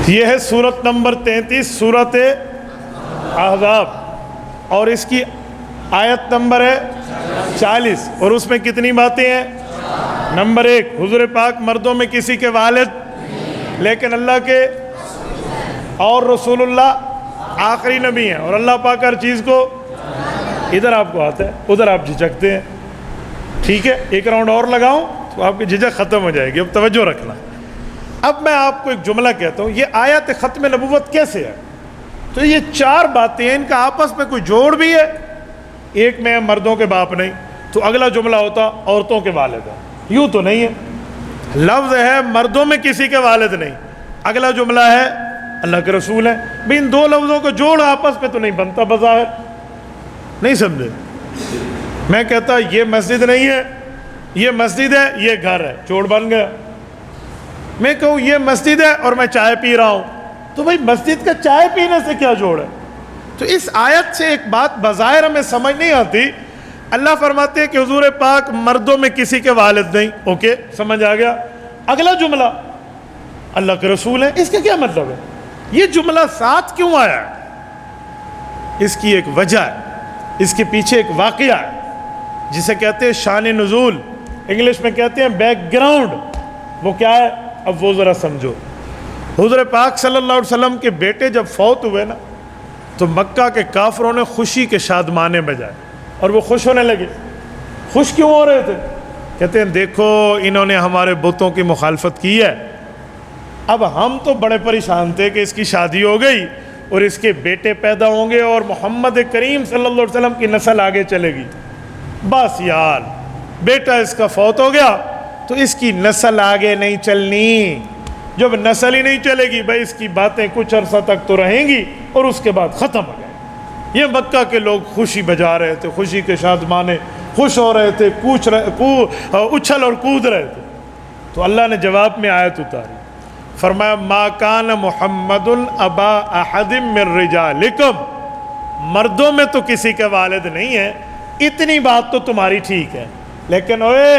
یہ ہے سورت نمبر 33 سورت احزاب، اور اس کی آیت نمبر ہے 40، اور اس میں کتنی باتیں ہیں؟ نمبر 1، حضور پاک مردوں میں کسی کے والد لیکن اللہ کے اور رسول اللہ آخری نبی ہیں، اور اللہ پاک ہر چیز کو ادھر آپ کو آتا ہے ادھر آپ جھجکتے ہیں. ٹھیک ہے، ایک راؤنڈ اور لگاؤں تو آپ کی جھجک ختم ہو جائے گی. اب توجہ رکھنا. اب میں آپ کو ایک جملہ کہتا ہوں، یہ آیت ختم نبوت کیسے ہے؟ تو یہ 4 باتیں ہیں، ان کا آپس میں کوئی جوڑ بھی ہے. ایک میں مردوں کے باپ نہیں، تو اگلا جملہ ہوتا عورتوں کے والد ہیں. یوں تو نہیں ہے. لفظ ہے مردوں میں کسی کے والد نہیں، اگلا جملہ ہے اللہ کے رسول ہیں. بھئی ان 2 لفظوں کو جوڑ آپس میں تو نہیں بنتا بظاہر. نہیں سمجھے؟ میں کہتا یہ مسجد نہیں ہے، یہ مسجد ہے، یہ گھر ہے، جوڑ بن گیا. میں کہوں یہ مسجد ہے اور میں چائے پی رہا ہوں، تو بھئی مسجد کا چائے پینے سے کیا جوڑ ہے؟ تو اس آیت سے ایک بات بظاہر ہمیں سمجھ نہیں آتی. اللہ فرماتے ہیں کہ حضور پاک مردوں میں کسی کے والد نہیں. اوکے، سمجھ آ گیا. اگلا جملہ اللہ کے رسول ہیں، اس کا کیا مطلب ہے؟ یہ جملہ ساتھ کیوں آیا ہے؟ اس کی ایک وجہ ہے، اس کے پیچھے ایک واقعہ ہے جسے کہتے ہیں شان نزول، انگلش میں کہتے ہیں بیک گراؤنڈ. وہ کیا ہے؟ اب وہ ذرا سمجھو. حضور پاک صلی اللہ علیہ وسلم کے بیٹے جب فوت ہوئے نا، تو مکہ کے کافروں نے خوشی کے شادمانے بجائے اور وہ خوش ہونے لگے. خوش کیوں ہو رہے تھے؟ کہتے ہیں دیکھو انہوں نے ہمارے بتوں کی مخالفت کی ہے. اب ہم تو بڑے پریشان تھے کہ اس کی شادی ہو گئی اور اس کے بیٹے پیدا ہوں گے اور محمد کریم صلی اللہ علیہ وسلم کی نسل آگے چلے گی. بس یار بیٹا اس کا فوت ہو گیا تو اس کی نسل آگے نہیں چلنی. جب نسل ہی نہیں چلے گی بھائی اس کی باتیں کچھ عرصہ تک تو رہیں گی اور اس کے بعد ختم ہو جائے. یہ مکہ کے لوگ خوشی بجا رہے تھے، خوشی کے شادمانے، خوش ہو رہے تھے، اچھل اور کود رہے تھے. تو اللہ نے جواب میں آیت اتاری، فرمایا ما کان محمد ابا احد من رجالکم، مردوں میں تو کسی کے والد نہیں ہے. اتنی بات تو تمہاری ٹھیک ہے، لیکن اوے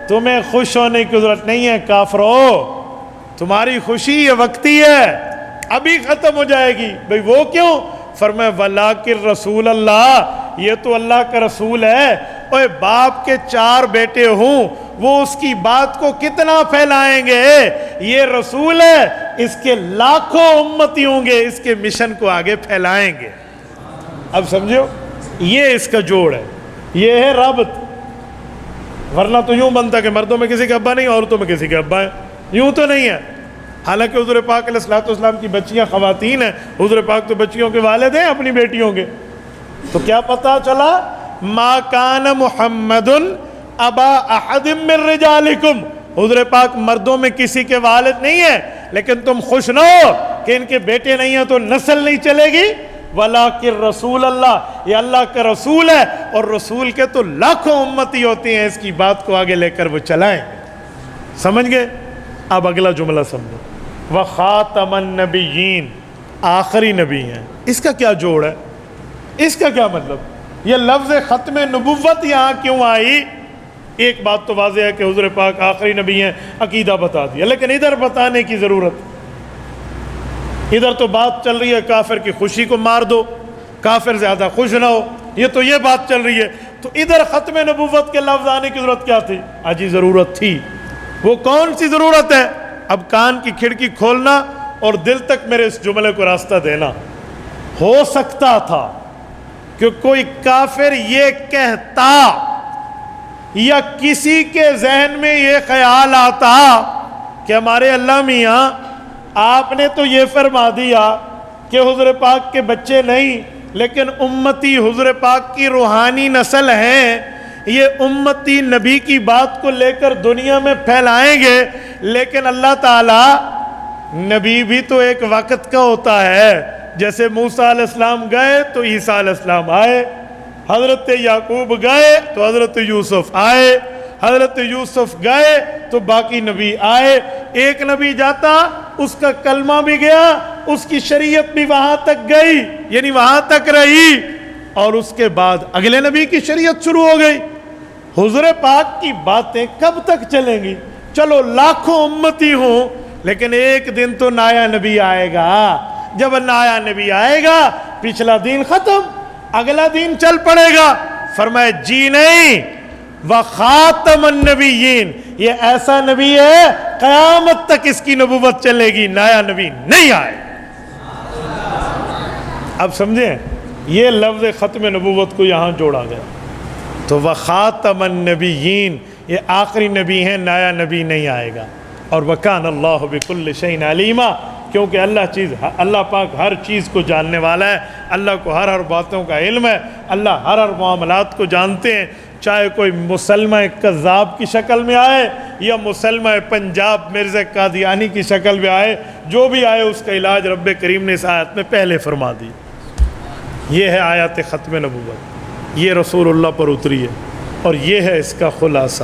تمہیں خوش ہونے کی ضرورت نہیں ہے کافرو. تمہاری خوشی یہ وقتی ہے، ابھی ختم ہو جائے گی. بھئی وہ کیوں؟ فرمایا ولیکن رسول اللہ، یہ تو اللہ کا رسول ہے. اوے باپ کے 4 بیٹے ہوں وہ اس کی بات کو کتنا پھیلائیں گے؟ یہ رسول ہے، اس کے لاکھوں امتی ہوں گے، اس کے مشن کو آگے پھیلائیں گے. اب سمجھو، یہ اس کا جوڑ ہے، یہ ہے رابط. ورنہ تو یوں بنتا کہ مردوں میں کسی کے ابا نہیں، عورتوں میں کسی کے ابا ہیں. یوں تو نہیں ہے. حالانکہ حضور پاک علیہ السلام کی بچیاں خواتین ہیں، حضور پاک تو بچیوں کے والد ہیں اپنی بیٹیوں کے. تو کیا پتہ چلا؟ ما کان محمد ابا احد من رجالکم، حضور پاک مردوں میں کسی کے والد نہیں ہے، لیکن تم خوش نہ ہو کہ ان کے بیٹے نہیں ہیں تو نسل نہیں چلے گی. ولیکن رسول اللہ، یہ اللہ کا رسول ہے، اور رسول کے تو لاکھوں امتی ہوتے ہیں، اس کی بات کو آگے لے کر وہ چلائیں. سمجھ گئے؟ اب اگلا جملہ سمجھو، وخاتم النبیین، آخری نبی ہیں. اس کا کیا جوڑ ہے؟ اس کا کیا مطلب؟ یہ لفظ ختم نبوت یہاں کیوں آئی؟ ایک بات تو واضح ہے کہ حضور پاک آخری نبی ہیں، عقیدہ بتا دیا، لیکن ادھر بتانے کی ضرورت. ادھر تو بات چل رہی ہے کافر کی خوشی کو مار دو، کافر زیادہ خوش نہ ہو، یہ تو یہ بات چل رہی ہے. تو ادھر ختم نبوت کے لفظ آنے کی ضرورت کیا تھی؟ آجی ضرورت تھی. وہ کون سی ضرورت ہے؟ اب کان کی کھڑکی کھولنا اور دل تک میرے اس جملے کو راستہ دینا. ہو سکتا تھا کہ کوئی کافر یہ کہتا یا کسی کے ذہن میں یہ خیال آتا کہ ہمارے اللہ میاں آپ نے تو یہ فرما دیا کہ حضور پاک کے بچے نہیں، لیکن امتی حضور پاک کی روحانی نسل ہیں، یہ امتی نبی کی بات کو لے کر دنیا میں پھیلائیں گے. لیکن اللہ تعالی، نبی بھی تو ایک وقت کا ہوتا ہے. جیسے موسیٰ علیہ السلام گئے تو عیسیٰ علیہ السلام آئے، حضرت یعقوب گئے تو حضرت یوسف آئے، حضرت یوسف گئے تو باقی نبی آئے. ایک نبی جاتا اس کا کلمہ بھی گیا، اس کی شریعت بھی وہاں تک گئی، یعنی وہاں تک رہی، اور اس کے بعد اگلے نبی کی شریعت شروع ہو گئی. حضور پاک کی باتیں کب تک چلیں گی؟ چلو لاکھوں امتی ہوں لیکن ایک دن تو نیا نبی آئے گا. جب نیا نبی آئے گا پچھلا دین ختم, اگلا دین چل پڑے گا. فرمائے جی نہیں, وخاتم النبیین, یہ ایسا نبی ہے قیامت تک اس کی نبوت چلے گی, نیا نبی نہیں آئے. اب سمجھیں, یہ لفظ ختم نبوت کو یہاں جوڑا گیا. تو وخاتم النبیین, یہ آخری نبی ہیں, نیا نبی نہیں آئے گا. اور وکان اللہ بکل شیء علیما, کیونکہ اللہ پاک ہر چیز کو جاننے والا ہے. اللہ کو ہر باتوں کا علم ہے. اللہ ہر معاملات کو جانتے ہیں. چاہے کوئی مسلمہ کذاب کی شکل میں آئے یا مسلمہ پنجاب مرزا قادیانی کی شکل میں آئے, جو بھی آئے اس کا علاج رب کریم نے اس آیت میں پہلے فرما دی. یہ ہے آیات ختم نبوت, یہ رسول اللہ پر اتری ہے, اور یہ ہے اس کا خلاصہ.